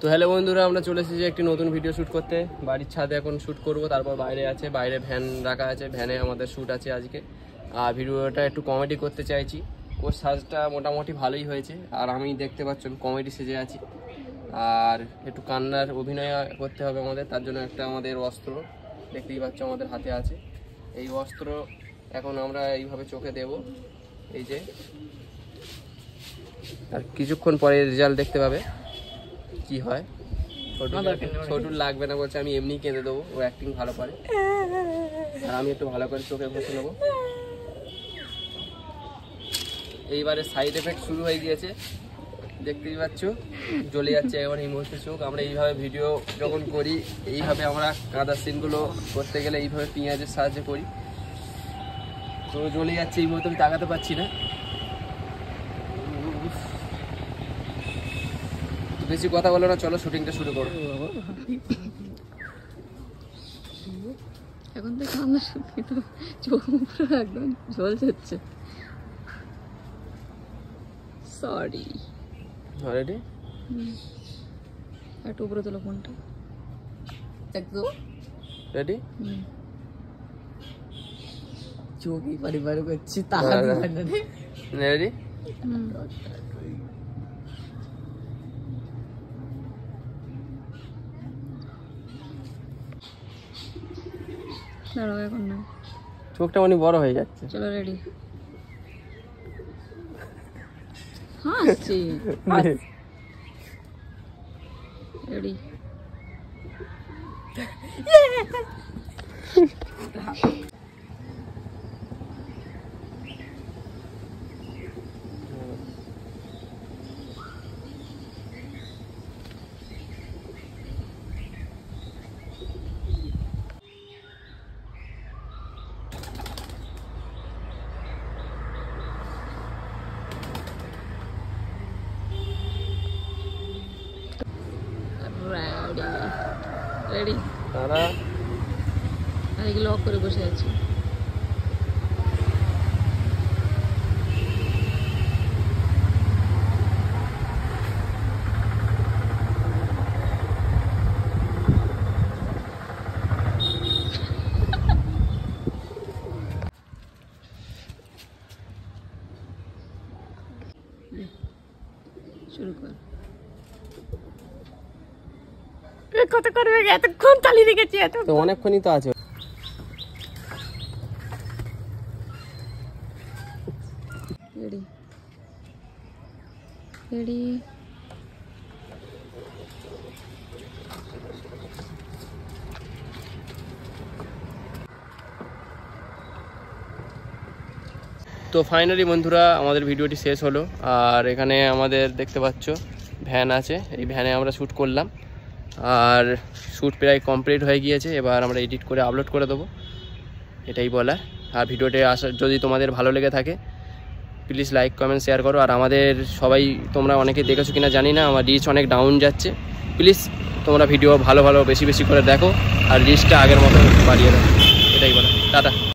তো হ্যালো বন্ধুরা, আমরা চলে এসেছি একটি নতুন ভিডিও শ্যুট করতে। বাড়ির ছাদে এখন শ্যুট করব, তারপর বাইরে আছে, বাইরে ভ্যান রাখা আছে, ভ্যানে আমাদের শ্যুট আছে আজকে। আর ভিডিওটা একটু কমেডি করতে চাইছি। ওর সাজটা মোটামুটি ভালোই হয়েছে, আর আমি দেখতে পাচ্ছেন কমেডি সেজে আছি। আর একটু কান্নার অভিনয় করতে হবে আমাদের, তার জন্য একটা আমাদের অস্ত্র দেখতেই পাচ্ছ আমাদের হাতে আছে। এই অস্ত্র এখন আমরা এইভাবে চোখে দেব, এই যে, আর কিছুক্ষণ পরে রেজাল্ট দেখতে পাবে কি হয়। ছোটুর লাগবে না বলছে, আমি এমনি কেঁদে দেবো, ও অ্যাক্টিং ভালো করে। আর আমি একটু ভালো করে চোখে বসে নেবো। এইবারে সাইড এফেক্ট শুরু হয়ে গিয়েছে, দেখতেই পাচ্ছ জ্বলে যাচ্ছে এবার এই মুহূর্তে চোখ। আমরা এইভাবে ভিডিও যখন করি, এইভাবে আমরা কাঁদার সিনগুলো করতে গেলে এইভাবে পেঁয়াজের সাহায্যে করি। তো জ্বলে যাচ্ছে এই মুহূর্তে, আমি তাকাতে পারছি না। বেশি কথা বলো না, চলো শুটিংটা শুরু করো। এখন তো কান্না শুনতে তো চোখ পুরো একদম জল যাচ্ছে। সরি। অলরেডি একটু উপরে তোলো ফোনটা, একদম রেডি। চোখই পরিবার করছি, তাকাতে পারি না। রেডি। দাঁড়াও, এখন না, চোখটা অনেক বড় হয়ে যাচ্ছে। চলো রেডি। হাসছি, রেডি। রেডি। তারা আর এগুলো লক করে বসে আছি। শুরু কর। কত করবে, এতক্ষণ তালি রেখেছি, এত তো অনেকক্ষণই তো আছে। Ready ready. তো ফাইনালি বন্ধুরা আমাদের ভিডিওটি শেষ হলো। আর এখানে আমাদের দেখতে পাচ্ছ ভ্যান আছে, এই ভ্যানে আমরা শ্যুট করলাম। আর শ্যুট প্রায় কমপ্লিট হয়ে গিয়েছে, এবার আমরা এডিট করে আপলোড করে দেবো, এটাই বলার। আর ভিডিওটি যদি তোমাদের ভালো লেগে থাকে প্লিজ লাইক কমেন্ট শেয়ার করো। আর আমাদের সবাই তোমরা অনেকে দেখেছো কিনা জানি না, আমার রিচ অনেক ডাউন যাচ্ছে। প্লিজ তোমরা ভিডিও ভালো বেশি করে দেখো, আর রিচটা আগের মতো বাড়িয়ে দাও, এটাই বলা। টাটা।